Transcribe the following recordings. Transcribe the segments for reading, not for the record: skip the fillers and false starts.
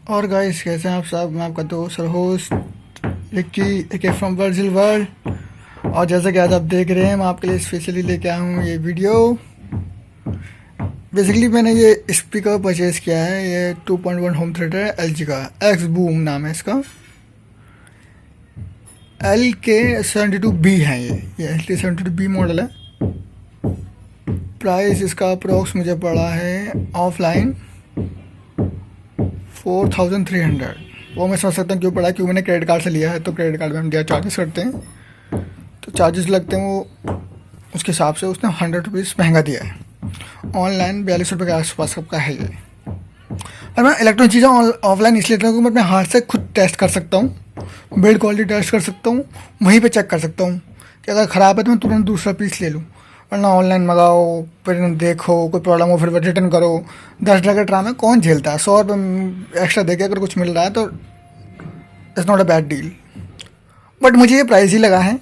और गाइस कैसे हैं आप सब। मैं आपका दोस्त और होस्ट रिक्की एक फ्रॉम वर्जिल वर्ल्ड। और जैसा कि आज आप देख रहे हैं, मैं आपके लिए स्पेशली लेके आया हूँ ये वीडियो। बेसिकली मैंने ये स्पीकर परचेज़ किया है। ये 2.1 होम थिएटर है, एलजी का एक्स बूम नाम है इसका। LK72B है ये LK72B मॉडल है। प्राइस इसका अप्रोक्स मुझे पड़ा है ऑफलाइन 4300। वो मैं समझ सकता हूँ क्यों पड़ा, क्यों मैंने क्रेडिट कार्ड से लिया है। तो क्रेडिट कार्ड में हम दिया चार्जेस करते हैं, तो चार्जेस लगते हैं, वो उसके हिसाब से उसने 100 रुपीज़ महंगा दिया है। ऑनलाइन 42 रुपये के आसपास सबका है ये। और मैं इलेक्ट्रॉनिक चीज़ें ऑफलाइन इसलिए लेता हूँ कि मैं अपने हाथ से खुद टेस्ट कर सकता हूँ, बिल्ड क्वालिटी टेस्ट कर सकता हूँ, वहीं पे चेक कर सकता हूँ कि अगर ख़राब है तो मैं तुरंत दूसरा पीस ले लूँ। वरना ऑनलाइन मंगाओ, फिर देखो कोई प्रॉब्लम हो, फिर रिटर्न करो। 10 का ड्रामा कौन झेलता है। 100 रुपये एक्स्ट्रा देके अगर कुछ मिल रहा है तो it's not a bad deal. But मुझे ये प्राइस ही लगा है।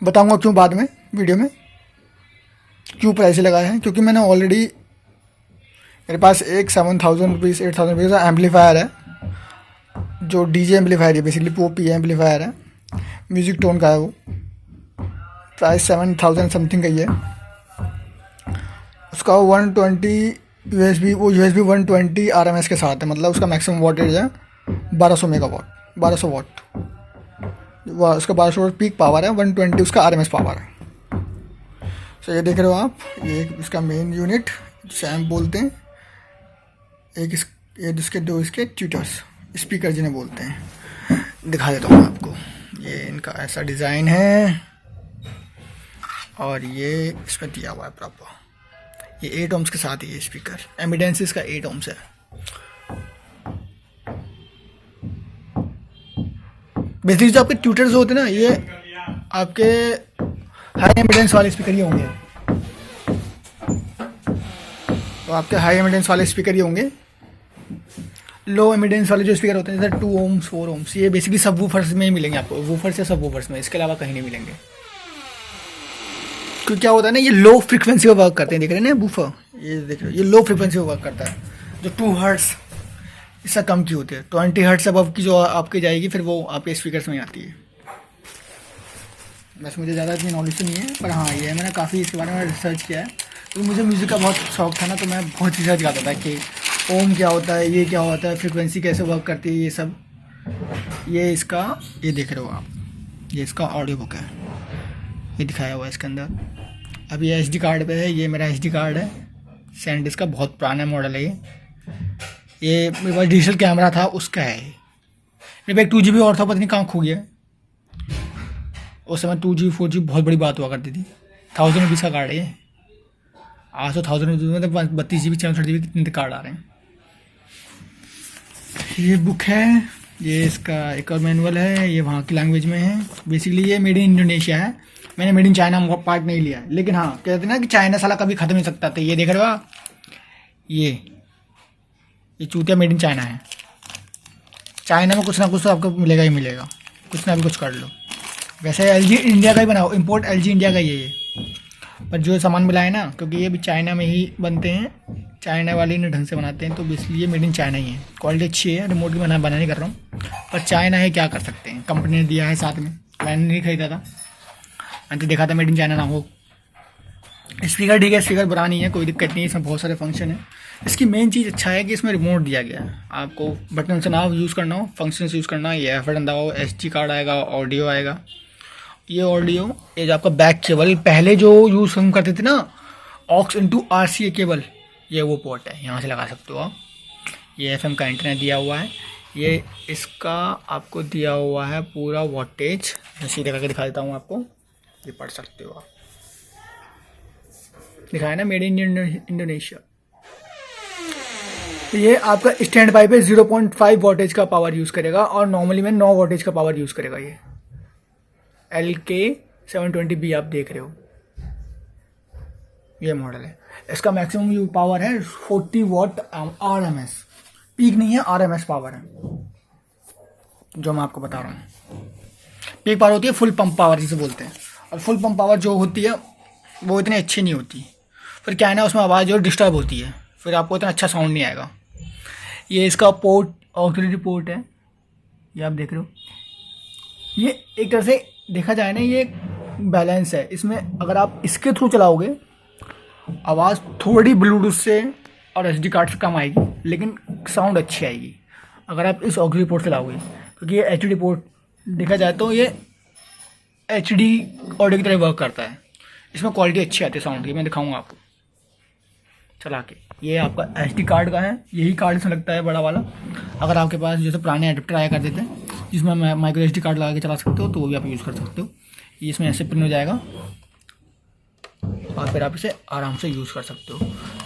बताऊँगा क्यों बाद में वीडियो में, क्यों प्राइस ही लगा है। क्योंकि मैंने ऑलरेडी, मेरे पास एक 7000 रुपीज़ 8000 रुपीज़ का एम्पलीफायर है, जो डीजे एम्पलीफायर है, बेसिकली पॉपी एम्पलीफायर है, म्यूज़िक टोन का है। वो प्राइस 7000 समथिंग का ही है। उसका 120 USB, वो USB 120 RMS के साथ है। मतलब उसका मैक्सिमम वोल्टेज है 1200 मेगावाट, 1200 वाट। उसका 1200 वाट पीक पावर है, 120 उसका RMS पावर है। तो ये देख रहे हो आप, ये इसका मेन यूनिट जिसे हम बोलते हैं। एक ये जिसके दो इसके ट्यूटर्स स्पीकर जिन्हें बोलते हैं, दिखा देता हूँ आपको। ये इनका ऐसा डिज़ाइन है और ये इसमें दिया हुआ है प्रॉपर। ये 8 ohms के साथ ही ये स्पीकर, एमिडेंस इसका 8 ohms है। बेसिकली जो आपके ट्यूटर्स होते हैं ना, ये आपके हाई एमिडेंस वाले स्पीकर ही होंगे। तो आपके हाई एमिडेंस वाले स्पीकर ही होंगे। लो एमिडेंस वाले जो स्पीकर होते हैं जैसे 2 ohms 4 ohms, ये बेसिकली सब वूफर्स में ही मिलेंगे आपको, वूफर्स या सब वूफर्स में, इसके अलावा कहीं नहीं मिलेंगे। क्योंकि क्या होता है ना, ये लो फ्रिक्वेंसी पे वर्क करते हैं। देख रहे हैं ना वूफर, ये देख रहे हो, ये लो फ्रिक्वेंसी पे वर्क करता है। जो 2 हर्ट्स इससे कम की होती है, 20 हर्ट्स अब की जो आपकी जाएगी, फिर वो आपके स्पीकर में आती है। बस मुझे ज़्यादा इतनी नॉलेज तो नहीं है, पर हाँ ये मैंने काफ़ी इसके बारे में रिसर्च किया है। तो मुझे म्यूज़िक का बहुत शौक था ना, तो मैं बहुत रिसर्च करता था कि ओम क्या होता है, ये क्या होता है, फ्रिक्वेंसी कैसे वर्क करती है, ये सब। ये इसका, ये देख रहे हो आप, ये इसका ऑडियो बुक है, ये दिखाया हुआ है इसके अंदर। अब ये SD कार्ड पे है, ये मेरा SD कार्ड है सैनडिस्क का, बहुत पुराना मॉडल है ये मेरे पास डिजिटल कैमरा था उसका है। मेरे पास एक 2GB और था, पता नहीं कहाँ खो गया। उस समय 2GB 4GB बहुत बड़ी बात हुआ करती थी। 1000 रुपीज़ का कार्ड है ये। आज तो 1000 रुपीज़ में तो 32GB 64GB कितने कार्ड आ रहे हैं। ये बुक है, ये इसका एक और मैनुअल है, ये वहाँ की लैंग्वेज में है। बेसिकली ये मेड इन इंडोनेशिया है। मैंने मेड इन चाइना पार्ट नहीं लिया है, लेकिन हाँ कहते हैं ना कि चाइना साला कभी ख़त्म नहीं सकता। तो ये देख रहे हो आप, ये चूतिया मेड इन चाइना है। चाइना में कुछ ना कुछ तो आपको मिलेगा ही मिलेगा, कुछ ना भी कुछ कर लो। वैसे LG इंडिया का ही बनाओ, इम्पोर्ट LG इंडिया का ही है ये। पर जो सामान मिला है ना, क्योंकि ये भी चाइना में ही बनते हैं, चाइना वाले ने ढंग से बनाते हैं, तो इसलिए मेड इन चाइना ही है। क्वालिटी अच्छी है, रिमोट भी बना नहीं कर रहा हूँ, पर चाइना है, क्या कर सकते हैं, कंपनी ने दिया है साथ में। मैंने नहीं खरीदा था, मैंने तो देखा था मेड इन चाइना ना हो। स्पीकर ठीक है, स्पीकर बुरा नहीं है, कोई दिक्कत नहीं है, इसमें बहुत सारे फंक्शन है। इसकी मेन चीज़ अच्छा है कि इसमें रिमोट दिया गया है, आपको बटन से ना यूज़ करना हो, फंक्शन से यूज़ करना है। ये बटन दबाओ, SD कार्ड आएगा, ऑडियो आएगा। ये ऑडियो, ये जो आपका बैक केबल पहले जो यूज़ हम करते थे ना, ऑक्स इंटू RCA केबल, ये वो पोर्ट है, यहाँ से लगा सकते हो आप। ये FM का एंटीना दिया हुआ है। ये इसका आपको दिया हुआ है पूरा वोल्टेज, सीधे करके दिखा देता हूँ आपको, ये पढ़ सकते हो आप। दिखाया ना मेड इन इंडोनेशिया। ये आपका स्टैंड बाई पे 0.5 वोल्टेज का पावर यूज़ करेगा, और नॉर्मली में 9 वोल्टेज का पावर यूज़ करेगा। ये LK720B आप देख रहे हो, ये मॉडल है। इसका मैक्सिमम पावर है 40 वाट RMS, पीक नहीं है, RMS पावर है जो मैं आपको बता रहा हूँ। पीक पावर होती है फुल पंप पावर जिसे बोलते हैं, और फुल पंप पावर जो होती है वो इतनी अच्छी नहीं होती। फिर क्या है ना, उसमें आवाज़ जो डिस्टर्ब होती है, फिर आपको इतना अच्छा साउंड नहीं आएगा। ये इसका पोर्ट, ऑक्सिलरी पोर्ट है, ये आप देख रहे हो। ये एक तरह से देखा जाए ना, ये बैलेंस है। इसमें अगर आप इसके थ्रू चलाओगे आवाज़ थोड़ी ब्लूटूथ से और एसडी कार्ड से कम आएगी, लेकिन साउंड अच्छी आएगी अगर आप इस ऑक्सिलरी पोर्ट से लाओगे, क्योंकि ये एचडी पोर्ट देखा जाए तो ये एचडी ऑडियो की तरह वर्क करता है। इसमें क्वालिटी अच्छी आती है साउंड की, मैं दिखाऊंगा आपको चला के। ये आपका एसडी कार्ड का है, यही कार्ड इसमें लगता है बड़ा वाला। अगर आपके पास जैसे पुराने एडेप्टर आया करते थे जिसमें माइक्रो एसडी कार्ड लगा के चला सकते हो, तो वो भी आप यूज़ कर सकते हो। ये इसमें ऐसे पिन हो जाएगा और फिर आप इसे आराम से यूज़ कर सकते हो।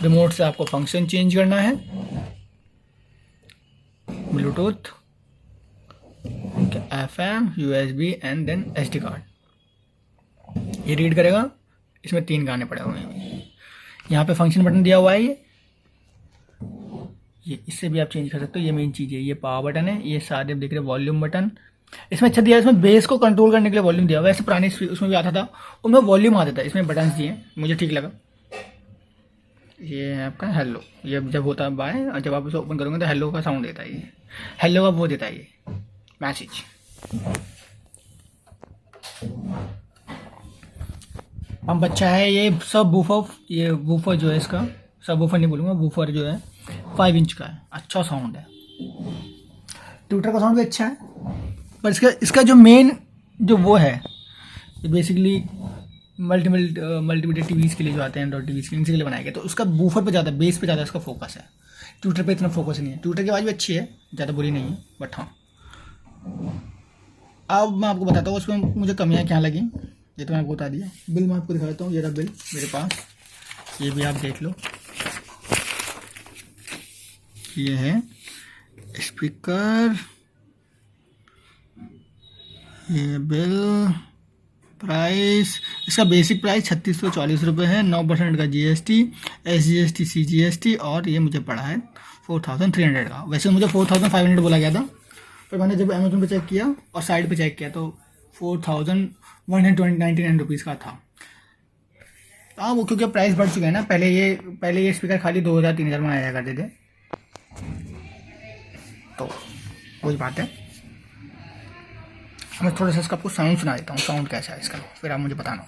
रिमोट से आपको फंक्शन चेंज करना है, Bluetooth, FM, USB and then SD card. ये रीड करेगा। इसमें 3 गाने पड़े हुए हैं। यहाँ पे फंक्शन बटन दिया हुआ है ये इससे भी आप चेंज कर सकते हो। ये मेन चीज़ है। ये पावर बटन है, ये सारे देख रहे वॉल्यूम बटन। इसमें अच्छा दिया है, इसमें बेस को कंट्रोल करने के लिए वॉल्यूम दिया हुआ है। वैसे पुराने उसमें भी आता था, उनमें वॉल्यूम आता था, इसमें बटन दिए हैं, मुझे ठीक लगा। ये है आपका हेलो, ये जब होता है बाय, और जब आप इसे ओपन करोगे तो हेलो का साउंड देता है। ये हेलो का वो देता है, ये मैसेज। अब बच्चा है ये सब वूफर, ये वूफर जो है इसका, सब वूफर नहीं बोलूँगा, वूफर जो है 5 इंच का है, अच्छा साउंड है। ट्विटर का साउंड भी अच्छा है, पर इसका जो मेन जो वो है, ये बेसिकली मल्टीमीडिया टीवीज़ के लिए जो आते हैं, एंड्रॉइड टीवीज़ के इनके लिए बनाया गया, तो उसका बूफर पे ज़्यादा, बेस पे ज़्यादा इसका फोकस है। ट्विटर पे इतना फोकस नहीं है। ट्विटर की आवाज़ भी अच्छी है, ज़्यादा बुरी नहीं है, बट हाँ। अब मैं आपको बताता हूँ उसमें मुझे कमियाँ क्या लगी, ये तो मैं आपको बता दिया। बिल मैं आपको दिखाता हूँ, ये रहा बिल मेरे पास, ये भी आप देख लो। ये है स्पीकर, ये बिल, प्राइस, इसका बेसिक प्राइस 3640 रुपये है, 9% का GST, SGST, CGST, और ये मुझे पड़ा है 4300 का। वैसे मुझे 4500 बोला गया था, पर मैंने जब अमेजोन पे चेक किया और साइट पे चेक किया तो 4199 रुपीज़ का था। हाँ, वो क्योंकि प्राइस बढ़ चुका है ना। पहले ये स्पीकर खाली 2000-3000 में आया करते थे, तो वही बात है। मैं थोड़ा सा इसका आपको साउंड सुना देता हूँ, साउंड कैसा है इसका, फिर आप मुझे बताना।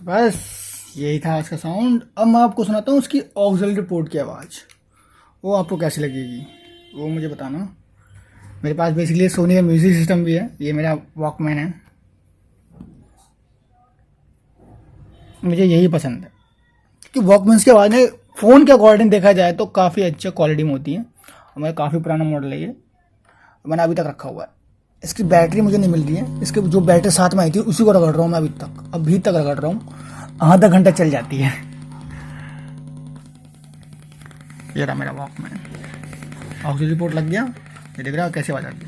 बस यही था इसका साउंड। अब मैं आपको सुनाता हूँ उसकी ऑक्सिलरी पोर्ट की आवाज़, वो आपको कैसी लगेगी वो मुझे बताना। मेरे पास बेसिकली सोनी का म्यूजिक सिस्टम भी है, ये मेरा वॉकमैन है, मुझे यही पसंद है क्योंकि वॉकमैन्स की आवाज़ में फ़ोन के अकॉर्डिंग देखा जाए तो काफ़ी अच्छी क्वालिटी में होती है। और मेरा काफ़ी पुराना मॉडल है ये, मैंने अभी तक रखा हुआ है। इसकी बैटरी मुझे नहीं मिल रही है, इसके जो बैटरी साथ में आई थी उसी को रगड़ रहा हूँ मैं अभी तक रगड़ रहा हूँ, आधा घंटा चल जाती है। ये रहा मेरा वॉकमैन, ऑक्सिलरी पोर्ट लग गया, ये देख रहा है कैसे आवाज आती है।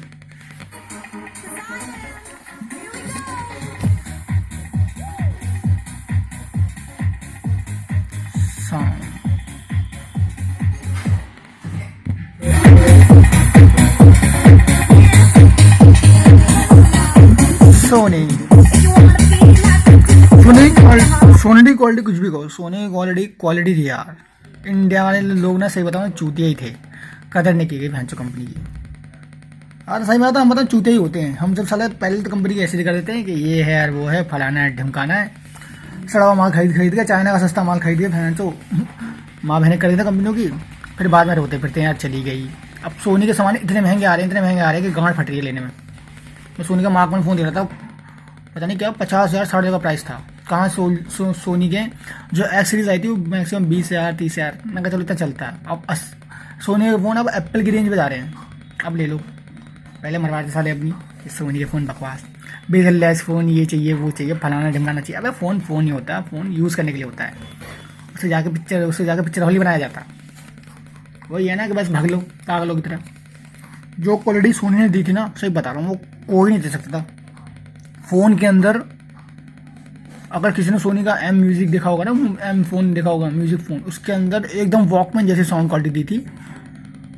सोनी की क्वालिटी कुछ भी कहो, सोनी की क्वालिटी थी यार। इंडिया वाले लोग ना सही बताओ चूतिया ही थे, कदर नहीं की गई भैंसो कंपनी की। यार सही बात है, हम बताओ चूतिया ही होते हैं हम। जब साले पहले तो कंपनी की ऐसे कर देते हैं कि ये है यार वो है, फलाना है ढमकाना है, सड़ा माल खरीद के चाइना का सस्ता माल खरीद के भैंसो माँ बहने कर देता कंपनियों की, फिर बाद में रोते फिरते हैं यार चली गई। अब सोनी के सामान इतने महंगे आ रहे हैं कि गांड फट रही है लेने में। मैं सोनी का मार्क वन फ़ोन दे रहा था, पता नहीं क्या 50,000 60,000 का प्राइस था। कहाँ सोनी के जो एक्स सीरीज आई थी वो मैक्सिमम 20,000 30,000, मैं कहा चलो इतना चलता है। अब सोनी के फ़ोन अब एप्पल की रेंज में जा रहे हैं, अब ले लो। पहले मरवाते साले अपनी सोनी के फ़ोन बकवास, बेसलेस फ़ोन, ये चाहिए वो चाहिए, फलाना ढिमकाना चाहिए। अबे फ़ोन ही होता है, फ़ोन यूज़ करने के लिए होता है, उससे जाके पिक्चर हॉल ही बनाया जाता है। वही है ना कि बस भाग लो पागलों की तरह। जो क्वालिटी सोनी ने दी थी ना, सही बता रहा हूँ, वो कोई नहीं दे सकता था। फ़ोन के अंदर अगर किसी ने सोनी का एम म्यूज़िक देखा होगा ना, एम फ़ोन देखा होगा म्यूज़िक फ़ोन, उसके अंदर एकदम वॉकमैन जैसी साउंड क्वालिटी दी थी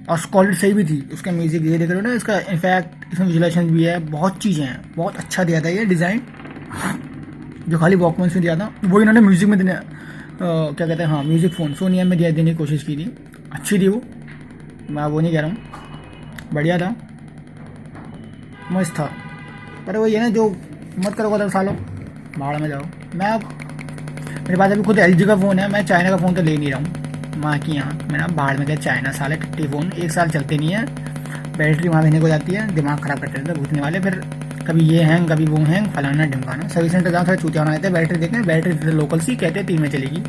और क्वालिटी सही भी थी उसका म्यूज़िक। ये देख रहे हो ना, इसका इनफैक्ट इसमें विजुलाइजेशन भी है, बहुत चीज़ें हैं, बहुत अच्छा दिया था ये डिज़ाइन। जो खाली वॉकमैन में दिया था वो इन्होंने म्यूज़िक में देने क्या कहते हैं, हाँ म्यूज़िक फ़ोन सोनी एम में देने की कोशिश की थी। अच्छी थी वो, मैं वो नहीं कह रहा हूँ, बढ़िया था, मस्त था। पर वही है ना, जो मत करो तो सालों भाड़ में जाओ। मेरे पास अभी खुद LG का फ़ोन है, मैं चाइना का फ़ोन तो ले नहीं रहा हूँ माँ की यहाँ। मैं ना बाहर में गया चाइना, साले टट्टी फ़ोन 1 साल चलते नहीं है, बैटरी वहाँ देने को जाती है, दिमाग ख़राब करते रहते घुसने वाले। फिर कभी ये हैंग कभी वो हैंग, फलाना ढिमकाना। सर्विस सेंटर जाओ, थोड़ा चूतिया बनाते हैं, बैटरी देखें, बैटरी लोकल सी कहते हैं 3 में चलेगी,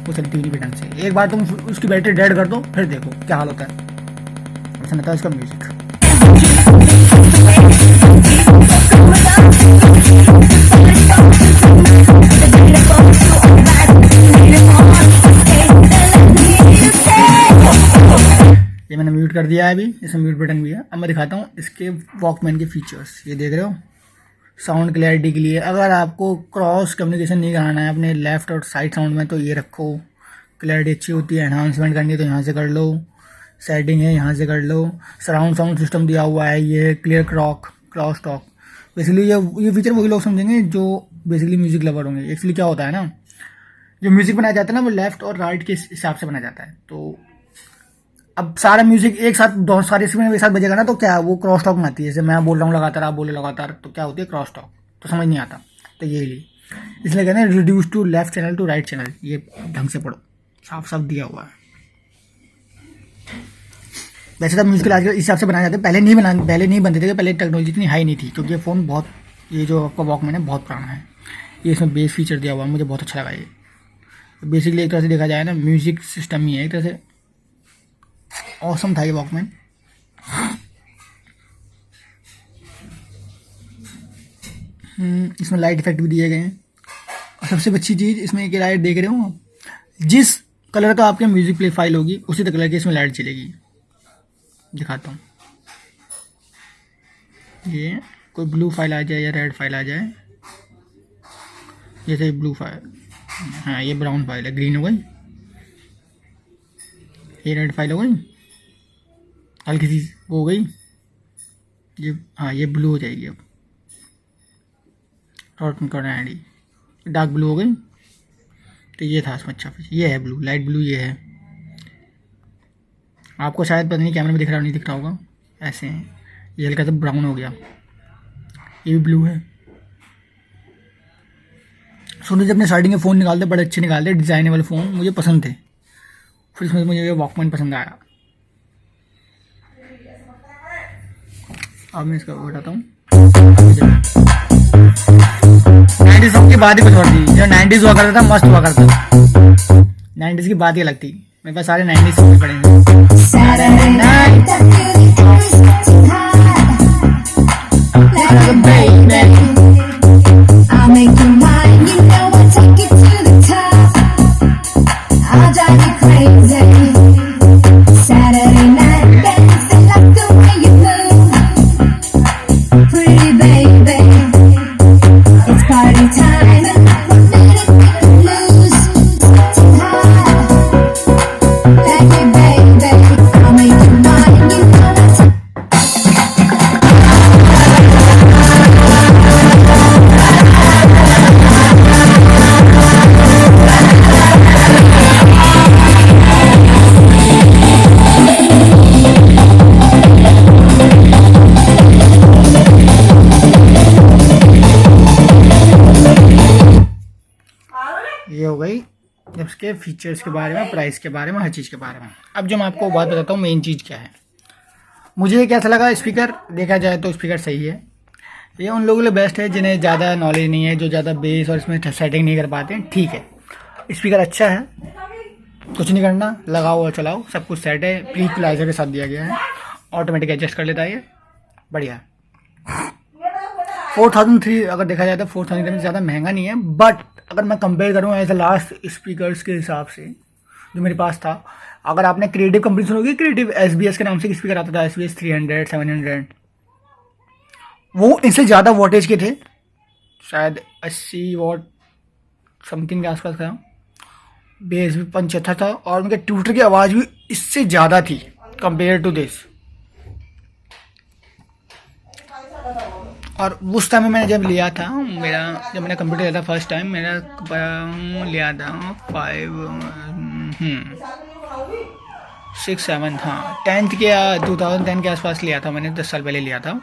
वो चलती हुई नहीं ढंग से। एक बार तुम उसकी बैटरी डेड कर दो, फिर देखो क्या हाल होता है। ऐसा नहीं था इसका म्यूज़िक। ये मैंने म्यूट कर दिया है अभी, इसमें म्यूट बटन भी है। अब मैं दिखाता हूँ इसके वॉकमैन के फीचर्स। ये देख रहे हो, साउंड क्लैरिटी के लिए अगर आपको क्रॉस कम्युनिकेशन नहीं कराना है अपने लेफ्ट और साइड साउंड में, तो ये रखो, क्लैरिटी अच्छी होती है। एनहांसमेंट करनी है तो यहाँ से कर लो, सेटिंग है यहाँ से कर लो। सराउंड साउंड सिस्टम दिया हुआ है, ये क्लियर क्रॉस टॉक। बेसिकली ये फीचर वही लोग समझेंगे जो बेसिकली म्यूजिक लवर होंगे। एक्चुअली क्या होता है ना, जो म्यूजिक बनाया जाता है ना वो लेफ्ट और राइट के हिसाब से बनाया जाता है। तो अब सारा म्यूजिक एक साथ सारे इंस्ट्रूमेंट एक साथ बजेगा ना, तो क्या वो क्रॉस टॉक में आती है। जैसे मैं बोल रहा हूँ लगातार, आप बोले लगातार, तो क्या होती है क्रॉस टॉक, तो समझ नहीं आता। तो ये लिए इसलिए कहते हैं reduce to left channel to right channel. ये ढंग से पढ़ो, साफ साफ दिया हुआ है। वैसे तो म्यूजिक आज इस हिसाब से बनाए जाते हैं, पहले नहीं बनते थे, पहले टेक्नोलॉजी इतनी हाई नहीं थी, क्योंकि ये फ़ोन बहुत, ये जो आपका वॉकमैन है बहुत पुराना है। ये इसमें बेस फीचर दिया हुआ है, मुझे बहुत अच्छा लगा ये। बेसिकली एक तरह से देखा जाए ना, म्यूजिक सिस्टम ही है एक तरह से। ऑसम था ये वॉकमैन। इसमें लाइट इफेक्ट भी दिए गए हैं। और सबसे अच्छी चीज़ इसमें एक लाइट देख रहे हो आप, जिस कलर का आपके म्यूजिक प्ले फाइल होगी उसी कलर की इसमें लाइट चलेगी। दिखाता हूँ, ये कोई ब्लू फाइल आ जाए या रेड फाइल आ जाए, जैसे ब्लू फाइल, हाँ ये ब्राउन फाइल है, ग्रीन हो गई, ये रेड फाइल हो गई, हल्की सी वो हो गई, ये हाँ ये ब्लू हो जाएगी। अब रोटेशन करना है, डार्क ब्लू हो गई। तो ये था इसमें अच्छा, ये है ब्लू, लाइट ब्लू ये है। आपको शायद पता नहीं कैमरे में दिख रहा नहीं दिख रहा होगा, ऐसे हैं। ये हल्का सा ब्राउन हो गया, ये भी ब्लू है। सोनी जब अपने स्टार्टिंग के फ़ोन निकालते बड़े अच्छे निकालते, डिज़ाइनेबल फ़ोन मुझे पसंद थे। फिर इसमें मुझे ये वॉकमैन पसंद आया। अब मैं इसका बताता हूँ। 90s की बात ही कुछ और थी, जो 90s हुआ करता था मस्त हुआ करता था। 90s की बात ही अलग थी, मेरे पास सारे 90s सॉन्ग पड़े हैं। ये हो गई जब इसके फीचर्स के बारे में, प्राइस के बारे में, हर चीज़ के बारे में। अब जो मैं आपको बात बताता हूँ मेन चीज़ क्या है। मुझे कैसा लगा स्पीकर, देखा जाए तो स्पीकर सही है, ये उन लोगों के लिए बेस्ट है जिन्हें ज़्यादा नॉलेज नहीं है, जो ज़्यादा बेस और इसमें सेटिंग नहीं कर पाते हैं। ठीक है, स्पीकर अच्छा है, कुछ नहीं करना, लगाओ और चलाओ, सब कुछ सेट है, प्री इक्वलाइजर के साथ दिया गया है, ऑटोमेटिक एडजस्ट कर लेता है, ये बढ़िया है। 4003 अगर देखा जाए तो 4000 में ज़्यादा महंगा नहीं है, बट अगर मैं कंपेयर करूँ एज अ लास्ट स्पीकर्स के हिसाब से जो मेरे पास था, अगर आपने क्रिएटिव कंपनी सुनोगी, क्रिएटिव SBS के नाम से स्पीकर आता था, SBS 300 700, वो इनसे ज़्यादा वोटेज के थे, शायद 80 वॉट समथिंग के आसपास का, बेस भी पंच अच्छा था और उनके ट्यूटर की आवाज़ भी इससे ज़्यादा थी कंपेयर टू दिस। और उस टाइम में मैंने जब लिया था, जब मैंने कंप्यूटर लिया था फर्स्ट टाइम, मेरा लिया था 6 7, हाँ 10th के 2010 के आसपास लिया था मैंने, 10 साल पहले लिया था।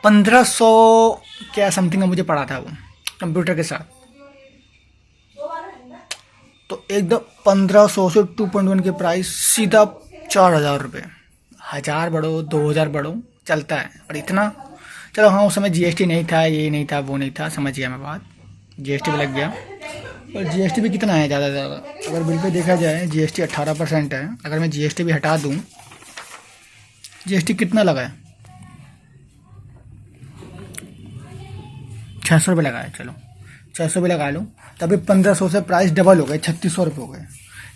1500 क्या समथिंग का मुझे पड़ा था वो कंप्यूटर के साथ। तो एकदम 1500 से 2.1 के प्राइस सीधा 4000 रुपये, 1000 बढ़ो 2000 बढ़ो चलता है। और इतना चलो हाँ, उस समय GST नहीं था, ये नहीं था, वो नहीं था, समझ गया मैं बात, GST भी लग गया। और GST भी कितना है ज़्यादा से ज़्यादा, अगर बिल पे देखा जाए GST 18% है। अगर मैं GST भी हटा दूँ, GST कितना लगा है, 600 रुपये लगा है, चलो 600 भी लगा लूँ, तभी 1500 से प्राइस डबल हो गए, 3600 रुपये हो गए।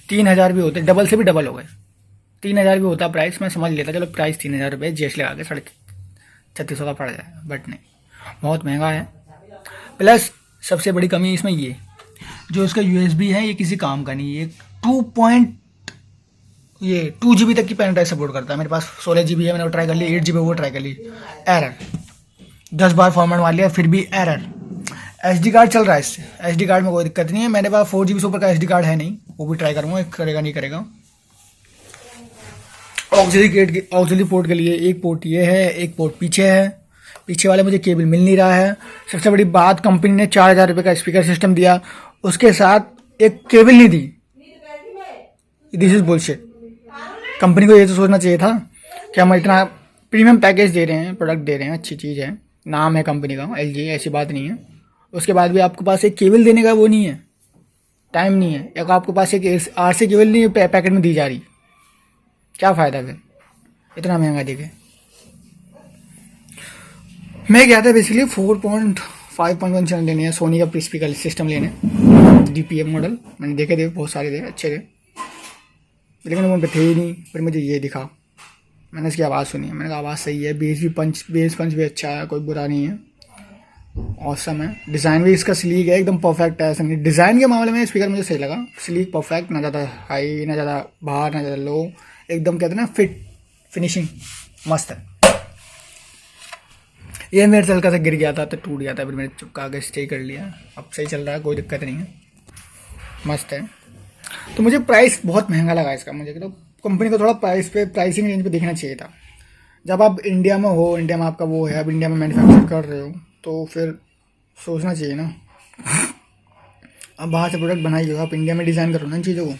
3000 भी होते, डबल से भी डबल हो गए, 3000 भी होता प्राइस, मैं समझ लेता चलो प्राइस 3000 रुपये, GST लगा के 3600 का पड़ जाएगा, बट नहीं, बहुत महंगा है। प्लस सबसे बड़ी कमी इसमें ये, जो इसका USB है ये किसी काम का नहीं है, 2 GB तक की पेन ड्राइव सपोर्ट करता है। मेरे पास 16 GB है, मैंने वो ट्राई कर ली, 8 GB वो ट्राई कर ली, एरर, 10 बार फॉर्मेट मार लिया फिर भी एरर। SD कार्ड चल रहा है इससे, SD कार्ड में कोई दिक्कत नहीं है, मेरे पास 4 GB से ऊपर का SD कार्ड है नहीं, वो भी ट्राई करूँगा, करेगा नहीं करेगा। ऑक्सिलरी पोर्ट के लिए एक पोर्ट ये है, एक पोर्ट पीछे है, पीछे वाले मुझे केबल मिल नहीं रहा है। सबसे बड़ी बात, कंपनी ने 4000 रुपये का स्पीकर सिस्टम दिया, उसके साथ एक केबल नहीं दी। This is bullshit. कंपनी को ये तो सोचना चाहिए था कि हम इतना प्रीमियम पैकेज दे रहे हैं, प्रोडक्ट दे रहे हैं, अच्छी चीज़ है, नाम है कंपनी का LG, ऐसी बात नहीं है, उसके बाद भी आपके पास एक केबल देने का वो नहीं है, टाइम नहीं है, या आपके पास एक RC केबल नहीं पैकेट में दी जा रही, क्या फ़ायदा फिर इतना महंगा देके। मैं गया था बेसिकली 4.5.1 चैनल लेने हैं, सोनी का स्पीकर सिस्टम लेने, DPM मॉडल, मैंने देखे थे, बहुत सारे थे, अच्छे थे, लेकिन वो पे थे ही नहीं। फिर मुझे ये दिखा, मैंने इसकी आवाज़ सुनी, मैंने कहा आवाज़ सही है, बेस पंच भी अच्छा है, कोई बुरा नहीं है, औसम है। डिज़ाइन भी इसका स्लीक है, एकदम परफेक्ट है, ऐसा नहीं। डिज़ाइन के मामले में स्पीकर मुझे सही लगा, स्लीक परफेक्ट, ना ज़्यादा हाई ना ज़्यादा बाहर ना ज़्यादा लो, एकदम कहते हैं ना फिट, फिनिशिंग मस्त है। ये मेरे से हल्का सा गिर गया था तो टूट गया था, फिर मैंने चुपका के स्टे कर लिया, अब सही चल रहा है, कोई दिक्कत नहीं है, मस्त है। तो मुझे प्राइस बहुत महंगा लगा इसका, मुझे तो कंपनी को थोड़ा प्राइसिंग रेंज पे देखना चाहिए था। जब आप इंडिया में हो, इंडिया में आपका वो है, अब इंडिया में मैन्युफैक्चर कर रहे हो, तो फिर सोचना चाहिए ना, अब बाहर से प्रोडक्ट बनाइए, आप इंडिया में डिज़ाइन करो ना इन चीज़ों को।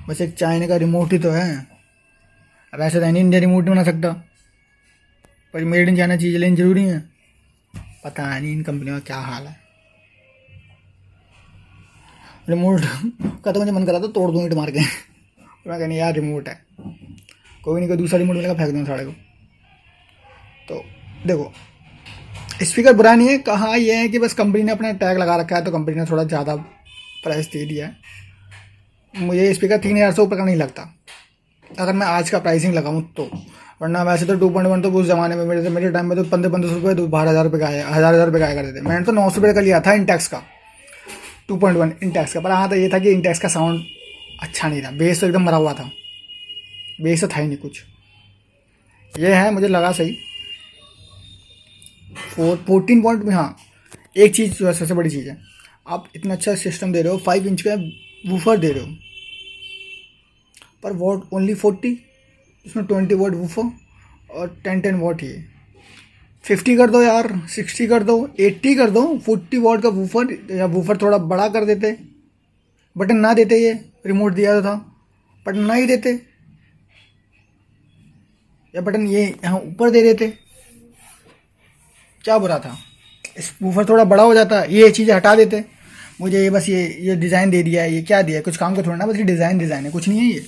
बस एक चाइना का रिमोट ही तो है, अब ऐसे तो इंडिया रिमोट नहीं बना सकता, पर मेड इन चाइना चीज़ लेनी जरूरी है। पता नहीं इन कंपनियों का क्या हाल है। रिमोट का तो मुझे मन करा था तोड़ दूँ ईंट मार के, मैं कहनी यार रिमोट है, कोई नहीं, कोई दूसरा रिमोट मिलेगा फेंक दूँ साढ़े को। तो देखो स्पीकर बुरा नहीं है, कहाँ ये है कि बस कंपनी ने अपना टैग लगा रखा है, तो कंपनी ने थोड़ा ज़्यादा प्राइस दे दिया है। मुझे स्पीकर 3000 से ऊपर का नहीं लगता अगर मैं आज का प्राइसिंग लगाऊँ तो, वरना वैसे तो 2.1 तो उस ज़माने में मेरे टाइम में तो 1500 रुपये, 12,000 रुपये का है, 1000 रुपये का आया करते थे। मैंने तो 900 रुपये का लिया था इंटेक्स का, 2.1 इंटेक्स का। पर हाँ, तो ये था कि इंटेक्स का साउंड अच्छा नहीं था, बेस तो एकदम मरा हुआ था, बेस तो था ही नहीं कुछ। ये है, मुझे लगा सही 14 पॉइंट में। हाँ, एक चीज़ जो है सबसे बड़ी चीज़ है, आप इतना अच्छा सिस्टम दे रहे हो, 5 इंच का वूफर दे रहे हो, पर वॉट ओनली 40, इसमें 20 वॉट वूफर और 10 वॉट ये 50 कर दो यार, 60 कर दो, 80 कर दो, 40 वॉट का वूफर, या वूफर थोड़ा बड़ा कर देते, बटन ना देते, ये रिमोट दिया था बटन ना ही देते, या बटन ये यहाँ ऊपर दे देते, क्या बुरा था? स्पीकर थोड़ा बड़ा हो जाता, ये चीज़ें हटा देते। मुझे ये बस ये डिज़ाइन दे दिया है, ये क्या दिया है? कुछ काम का थोड़ा ना, बस ये डिज़ाइन है, कुछ नहीं है ये।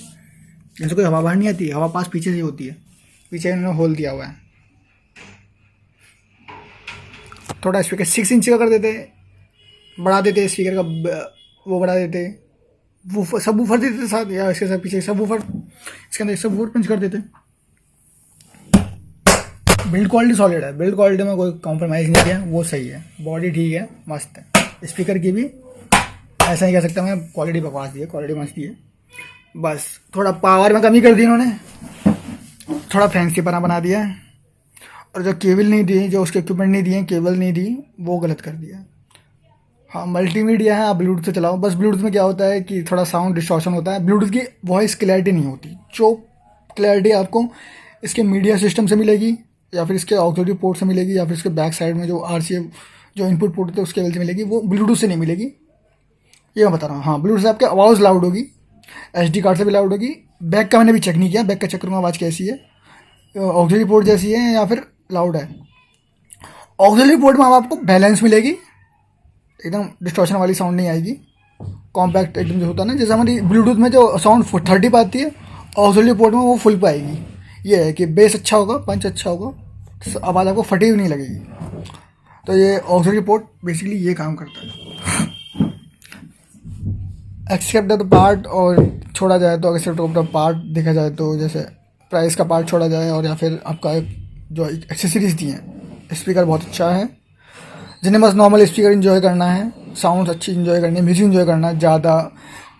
जैसे कोई हवा बाहर नहीं आती, हवा पास पीछे से होती है, पीछे इन्होंने होल दिया हुआ है। थोड़ा स्पीकर 6 इंच का कर देते, बढ़ा देते स्पीकर का, वो बढ़ा देते, वो सब वूफर देते साथ, या इसके साथ पीछे सब वूफर, इसके अंदर सब वूफर पंच कर देते। बिल्ड क्वालिटी सॉलिड है, बिल्ड क्वालिटी में कोई कॉम्प्रोमाइज़ नहीं किया, वो सही है, बॉडी ठीक है, मस्त है। स्पीकर की भी ऐसा नहीं कह सकता मैं, क्वालिटी बकवास दी है, क्वालिटी मस्त दी है। बस थोड़ा पावर में कमी कर दी इन्होंने, थोड़ा फैंसी बना दिया है। और जो केबल नहीं दी, जो उसके इक्विपमेंट नहीं दिए, केबल नहीं दी, वो गलत कर दिया। हाँ, मल्टीमीडिया है, आप ब्लूटूथ से चलाओ। बस ब्लूटूथ में क्या होता है कि थोड़ा साउंड डिस्टॉर्शन होता है, ब्लूटूथ की वॉइस क्लैरिटी नहीं होती। जो क्लैरिटी आपको इसके मीडिया सिस्टम से मिलेगी, या फिर इसके ऑक्सिलरी पोर्ट से मिलेगी, या फिर इसके बैक साइड में जो RCA जो इनपुट पोर्ट होते हैं उसके वजह से मिलेगी, वो ब्लूटूथ से नहीं मिलेगी, ये मैं बता रहा हूँ। हाँ, ब्लूटूथ से आपकी आवाज़ लाउड होगी, SD कार्ड से भी लाउड होगी। बैक का मैंने भी चेक नहीं किया, बैक का चेक करूँगा आवाज़ कैसी है, ऑक्सिलरी पोर्ट जैसी है या फिर लाउड है। ऑक्सिलरी पोर्ट में आपको बैलेंस मिलेगी, एकदम डिस्टॉर्शन वाली साउंड नहीं आएगी, कॉम्पैक्ट एकदम जो होता है ना, जैसे हमारी ब्लूटूथ में जो साउंड 30 पे आती है, ऑक्सिलरी पोर्ट में वो फुल पे आएगी। ये है कि बेस अच्छा होगा, पंच अच्छा होगा, आवाज़ आपको फटी हुई नहीं लगेगी। तो ये ऑक्सिलरी पोर्ट बेसिकली ये काम करता है। एक्सेप्ट द पार्ट, और छोड़ा जाए तो एक्सेप्ट ऑफ द पार्ट देखा जाए तो जैसे प्राइस का पार्ट छोड़ा जाए, और या फिर आपका जो एक्सेसरीज दी हैं, स्पीकर बहुत अच्छा है। जिन्हें बस नॉर्मल स्पीकर इन्जॉय करना है, साउंड अच्छी इन्जॉय करनी है, म्यूजिक इन्जॉय करना है, ज़्यादा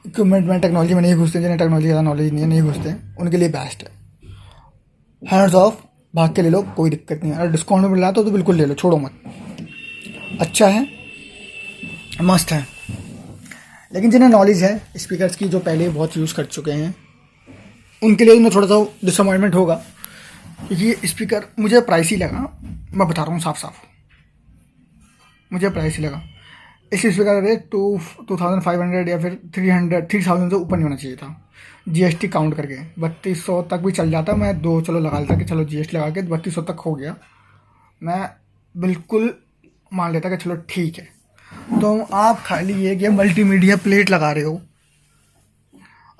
इक्विपमेंट में टेक्नोलॉजी में नहीं घुसते, जिन्हें टेक्नोलॉजी ज़्यादा नॉलेज नहीं है, नहीं घुसते, उनके लिए बेस्ट है। हैंड्स ऑफ, भाग के ले लो, कोई दिक्कत नहीं है। अगर डिस्काउंट में मिल रहा तो बिल्कुल ले लो, छोड़ो मत, अच्छा है, मस्त है। लेकिन जिन्हें नॉलेज है स्पीकर्स की, जो पहले बहुत यूज़ कर चुके हैं, उनके लिए इन्हें थोड़ा सा डिसअपॉइंटमेंट होगा, क्योंकि ये स्पीकर मुझे प्राइस ही लगा। मैं बता रहा हूँ साफ साफ, मुझे प्राइस ही लगा। इस स्पीकर का रेट 2500 या फिर 3000 से ऊपर नहीं होना चाहिए था, GST काउंट करके। 3200 तक भी चल जाता, मैं दो चलो लगा लेता कि चलो GST लगा के 3200 तक हो गया, मैं बिल्कुल मान लेता कि चलो ठीक है। तो आप खाली ये कि मल्टीमीडिया प्लेट लगा रहे हो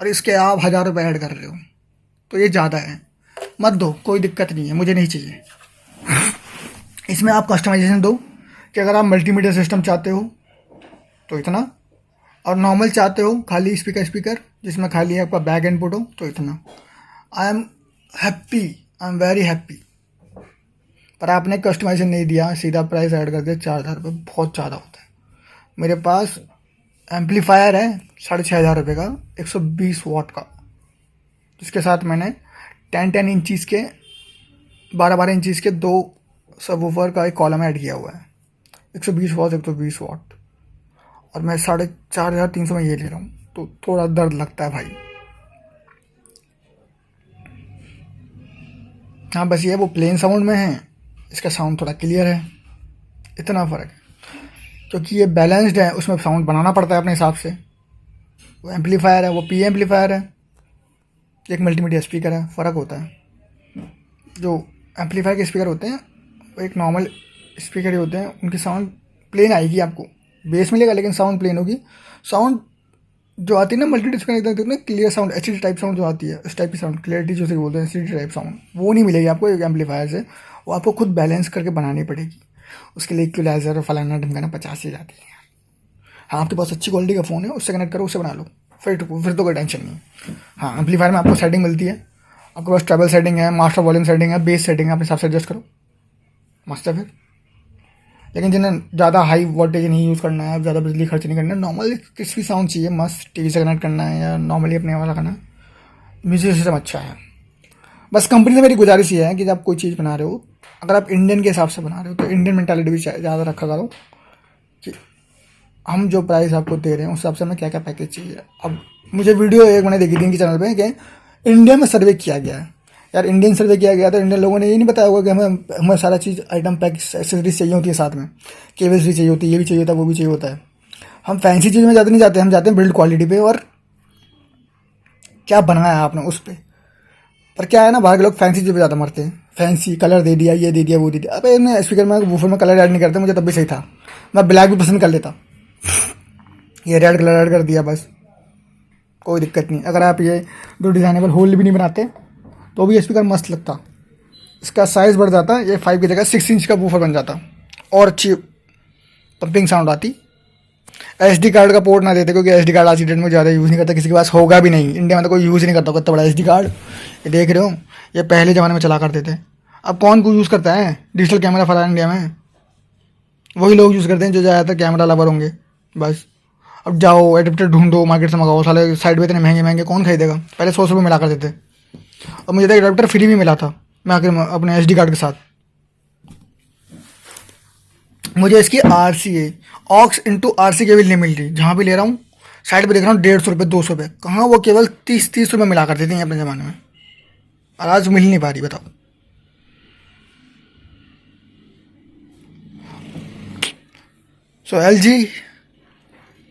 और इसके आप 1000 रुपये ऐड कर रहे हो, तो ये ज़्यादा है, मत दो, कोई दिक्कत नहीं है, मुझे नहीं चाहिए। इसमें आप कस्टमाइजेशन दो कि अगर आप मल्टीमीडिया सिस्टम चाहते हो तो इतना, और नॉर्मल चाहते हो खाली स्पीकर जिसमें खाली आपका बैक इनपुट हो तो इतना। I am happy, I am very happy. पर आपने कस्टमाइजेशन नहीं दिया, सीधा प्राइस ऐड कर दिया 4000 रुपये, बहुत ज़्यादा होता है। मेरे पास एम्पलीफायर है 6500 रुपये का, 120 वाट का, जिसके साथ मैंने 10 इंचज़ के 12 इंचज़ के 2 सबवूफर का एक कॉलम ऐड किया हुआ है, 120 वाट, और मैं 4300 में ये ले रहा हूँ, तो थोड़ा दर्द लगता है भाई। हाँ, बस ये वो प्लेन साउंड में है, इसका साउंड थोड़ा क्लियर है, इतना फ़र्क है। क्योंकि ये बैलेंस्ड है, उसमें साउंड बनाना पड़ता है अपने हिसाब से। वो एम्पलीफायर है, वो PA एम्पलीफायर है, एक मल्टीमीडिया स्पीकर है, फ़र्क होता है। जो एम्पलीफायर के स्पीकर होते हैं वो एक नॉर्मल स्पीकर ही होते हैं, उनकी साउंड प्लेन आएगी, आपको बेस मिलेगा लेकिन साउंड प्लेन होगी। साउंड जो आती है ना मल्टी डिस्कनेक्ट में, clear sound, HD type sound जो आती है, उस टाइप की साउंड क्लियरिटी जो से बोलते हैं, HD टाइप साउंड, वो नहीं मिलेगी आपको एक एम्पलीफायर से। वो आपको खुद बैलेंस करके बनानी पड़ेगी, उसके लिए इक्वलाइजर और फलाना ढमकाना 50 ही जाती है। हाँ, आपके पास अच्छी क्वालिटी का फ़ोन है, उससे कनेक्ट करो, उससे बना लो, फिर तो कोई टेंशन नहीं। हाँ, एम्पलीफायर में आपको सेटिंग मिलती है, आपके पास ट्रबल सेटिंग है, मास्टर वॉल्यूम सेटिंग है, बेस सेटिंग है, अपने हिसाब से एडजस्ट करो, मस्त है फिर। लेकिन जिन्हें ज़्यादा हाई वोल्टेज नहीं यूज़ करना है, ज़्यादा बिजली खर्च नहीं करना है, नॉर्मल किसी साउंड चाहिए, मस्त TV से कनेक्ट करना है या नॉर्मली अपने वाला करना है, म्यूजिक सिस्टम अच्छा है। बस कंपनी से मेरी गुजारिश ये है कि जब आप कोई चीज़ बना रहे हो, अगर आप इंडियन के हिसाब से बना रहे हो तो इंडियन मेंटालिटी भी ज़्यादा रखा करो कि हम जो प्राइस आपको दे रहे हैं उस हिसाब से हमें क्या क्या पैकेज चाहिए। अब मुझे वीडियो एक मैंने देखी थी इनके चैनल पे कि इंडिया में सर्वे किया गया है, यार इंडियन सर्वे किया गया तो इंडियन लोगों ने ये नहीं बताया होगा कि हमें सारा चीज़ आइटम पैक एक्सेसरीज चाहिए होती है, साथ में केबल्स भी चाहिए होती है, ये भी चाहिए होता है, वो भी चाहिए होता है। हम फैंसी चीज़ में ज़्यादा नहीं जाते, हम जाते हैं बिल्ड क्वालिटी पे और क्या बनाया है आपने उस पर। पर क्या है ना, बाहर के लोग फैंसी चीज़ पे ज़्यादा मरते हैं, फैंसी कलर दे दिया, ये दे दिया, वो दे दिया। अबे मैं स्पीकर में वूफर में कलर ऐड नहीं करते, मुझे तब भी सही था, मैं ब्लैक भी पसंद कर लेता, ये रेड कलर ऐड कर दिया बस, कोई दिक्कत नहीं। अगर आप ये दो डिज़ाइनेबल होल भी नहीं बनाते तो भी ये स्पीकर मस्त लगता। इसका साइज़ बढ़ जाता, ये 5 की जगह 6 इंच का वूफर बन जाता और अच्छी पंपिंग साउंड आती। SD कार्ड का पोर्ट ना देते, क्योंकि SD कार्ड आज की डेट में ज़्यादा यूज़ नहीं करता, किसी के पास होगा भी नहीं, इंडिया में तो कोई यूज़ नहीं करता इतना बड़ा SD कार्ड। ये देख रहे हो, ये पहले ज़माने में चला करते थे, अब कौन को यूज़ करता है डिजिटल कैमरा फरा इंडिया में? वही लोग यूज़ करते हैं जो ज़्यादातर कैमरा लवर होंगे बस। अब जाओ एडेप्टर ढूंढो, मार्केट से मंगाओ, साले साइड में इतने महंगे महंगे कौन खरीदेगा? पहले 100 रुपये मिला करते थे, और मुझे तो एडेप्टर फ्री में मिला था मैं आकर अपने SD कार्ड के साथ। मुझे इसकी RCA aux into RC cable नहीं मिल रही, जहाँ भी ले रहा हूँ साइड पे देख रहा हूँ 150 रुपये 200 रुपये, कहाँ वो केवल 30 रुपये मिला करती थी अपने ज़माने में, और आज मिल नहीं पा रही, बताओ। सो LG,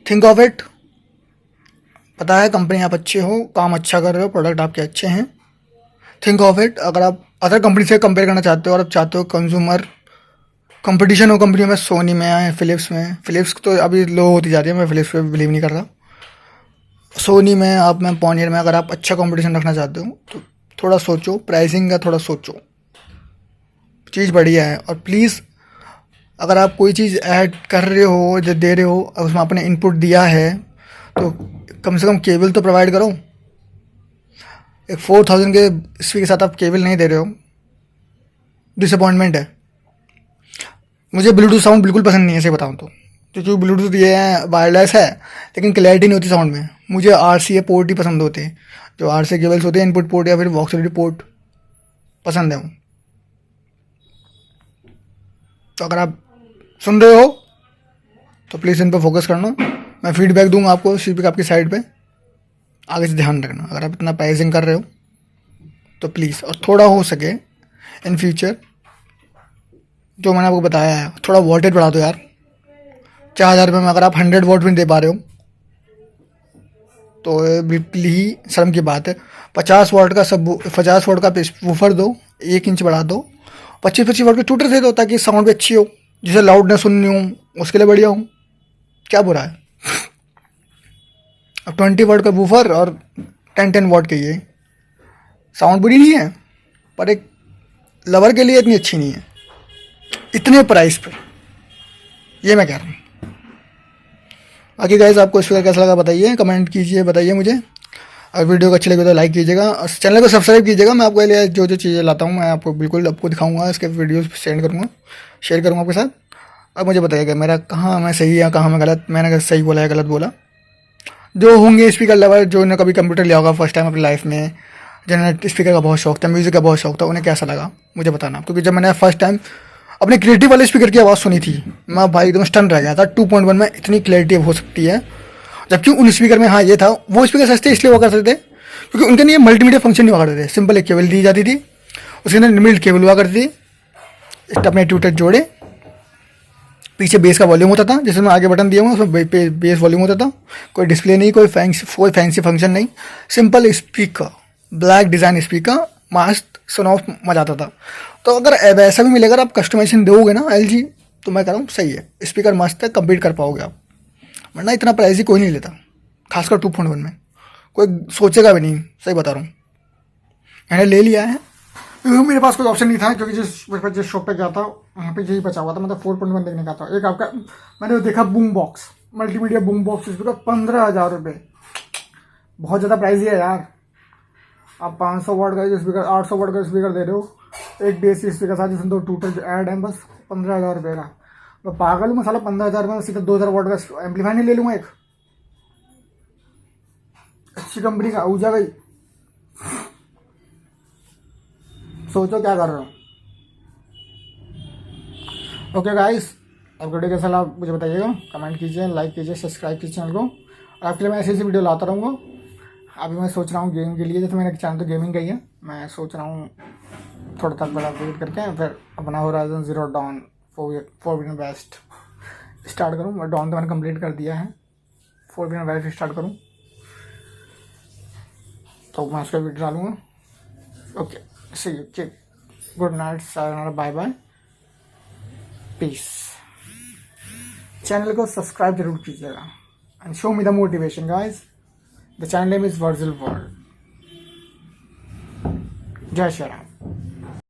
थिंक ऑफ इट। पता है कंपनी आप अच्छे हो, काम अच्छा कर रहे हो, प्रोडक्ट आपके अच्छे हैं, थिंक ऑफ इट। अगर आप अदर कंपनी से कंपेयर करना चाहते हो और आप चाहते हो कंज्यूमर कंपटीशन हो कंपनी में, सोनी में है, फिलिप्स में, फिलिप्स तो अभी लो होती जा रही है, मैं फिलिप्स पे बिलीव नहीं कर रहा, सोनी में, आप में, पॉनियर में, अगर आप अच्छा कंपटीशन रखना चाहते हो तो थोड़ा सोचो, प्राइसिंग का थोड़ा सोचो, चीज़ बढ़िया है। और प्लीज़ अगर आप कोई चीज़ ऐड कर रहे हो, जो दे रहे हो, उसमें आपने इनपुट दिया है तो कम से कम केबल तो प्रोवाइड करो। एक 4000 के स्पीकर के साथ आप केबल नहीं दे रहे हो, डिसअपॉइंटमेंट है। मुझे ब्लूटूथ साउंड बिल्कुल पसंद नहीं है, ऐसे बताऊँ तो, क्योंकि ब्लूटूथ ये है, वायरलेस है, लेकिन क्लैरिटी नहीं होती साउंड में। मुझे RCA पोर्ट ही पसंद होते हैं, जो RCA केबल्स होते हैं, इनपुट पोर्ट या फिर ऑक्सिलरी पोर्ट पसंद है वो। तो अगर आप सुन रहे हो तो प्लीज़ इन पर फोकस करना, मैं फीडबैक दूंगा आपको स्पीकर आपकी साइड पे, आगे से ध्यान रखना। अगर आप इतना प्राइसिंग कर रहे हो तो प्लीज़, और थोड़ा हो सके इन फ्यूचर जो मैंने आपको बताया है, थोड़ा वोल्टेज बढ़ा दो यार। 4000 रुपये में अगर आप 100 वोल्ट भी दे पा रहे हो तो बिल्कुल ही शर्म की बात है। 50 वोल्ट का वूफर दो, 1 इंच बढ़ा दो, 25 वोल्ट के ट्यूटर दे दो, ताकि साउंड भी अच्छी हो, जिसे लाउडनेस सुननी हो उसके लिए बढ़िया हो, क्या बुरा है। अब 20 वोल्ट का वूफर और 10 वोल्ट के ये साउंड बुरी नहीं है, पर एक लवर के लिए इतनी अच्छी नहीं है इतने प्राइस पे, ये मैं कह रहा हूँ। बाकी गाइस आपको स्पीकर कैसा लगा बताइए, कमेंट कीजिए, बताइए मुझे। और वीडियो को अच्छी लगे तो लाइक कीजिएगा और चैनल को सब्सक्राइब कीजिएगा। मैं आपके लिए जो जो चीज़ें लाता हूँ मैं आपको बिल्कुल आपको दिखाऊंगा, इसके वीडियोस सेंड करूँगा, शेयर करूँगा आपके साथ। अब मुझे बताइएगा मेरा कहाँ मैं सही है कहाँ मैं गलत, मैंने अगर सही बोला या गलत बोला। जो होंगे स्पीकर लवर, जो ने कभी कंप्यूटर लिया होगा फर्स्ट टाइम अपनी लाइफ में, जिन्हें स्पीकर का बहुत शौक था, म्यूज़िक का बहुत शौक था, उन्हें कैसा लगा मुझे बताना। क्योंकि जब मैंने फर्स्ट टाइम अपने क्रिएटिव वाले स्पीकर की आवाज़ सुनी थी, मैं भाई एकदम स्टन रह गया था। 2.1 में इतनी क्लैरिटी हो सकती है, जबकि उन स्पीकर में, हाँ ये था, वो स्पीकर सस्ते इसलिए हुआ करते थे क्योंकि उनके लिए मल्टीमीडिया फंक्शन नहीं हुआ करते थे। सिंपल एक केबल दी जाती थी, उसके अंदर लिमिटेड केबल हुआ करती थी, अपने ट्यूटर जोड़े, पीछे बेस का वॉल्यूम होता था, जिसमें आगे बटन दिए हुए उसमें बेस वॉल्यूम होता था, कोई डिस्प्ले नहीं, कोई फैंसी फंक्शन नहीं, simple speaker, black design speaker, मस्त सुन ऑफ मजा आता था। तो अगर वैसा भी मिलेगा, आप कस्टमाइजेशन दोगे ना LG, तो मैं कह रहा हूँ सही है, स्पीकर मस्त है, कम्पीट कर पाओगे आप, वरना इतना प्राइस ही कोई नहीं लेता, खासकर 2.1 में कोई सोचेगा भी नहीं, सही बता रहा हूँ। मैंने ले लिया है, मेरे पास कोई ऑप्शन नहीं था, क्योंकि जिस शॉप पे गया था वहाँ पे यही बचा हुआ था, मतलब 4.1 देखने का था। एक आपका मैंने देखा boom box, multimedia boom box speaker 15,000 रुपये, बहुत ज़्यादा प्राइस है यार। आप 500 वाट का स्पीकर, 800 वाट का स्पीकर दे रहे हो, एक बेस स्पीकर साथ जिसमें 2 टूटर ऐड हैं, बस 15,000 रुपये का। मैं पागल हूँ, साला 15,000 में सीधा 2,000 वाट का एम्पलीफायर नहीं ले लूँगा एक अच्छी कंपनी का, ऊर्जा गई। सोचो क्या कर रहे हो। ओके गाइस, अब वीडियो कैसा लगा मुझे बताइएगा, कमेंट कीजिए, लाइक कीजिए, सब्सक्राइब कीजिए चैनल को। और आपके लिए मैं ऐसी ऐसी वीडियो लाता रहूँगा। अभी मैं सोच रहा हूँ गेम के लिए, जैसे मेरा चैनल तो गेमिंग का ही है, मैं सोच रहा हूँ थोड़ा तक बड़ा अपडेट करके फिर अपना Horizon Zero Dawn Forbidden West start करूँ। डॉन तो मैंने कंप्लीट कर दिया है, फोरबिडन वेस्ट स्टार्ट करूँ तो मैं उसका वीडियो डालूँगा। Okay, see you, good night, सारा बाय बाय, पीस। चैनल को सब्सक्राइब जरूर कीजिएगा and show me the motivation guys. The channel name is Virgil world. Jai Shri Ram.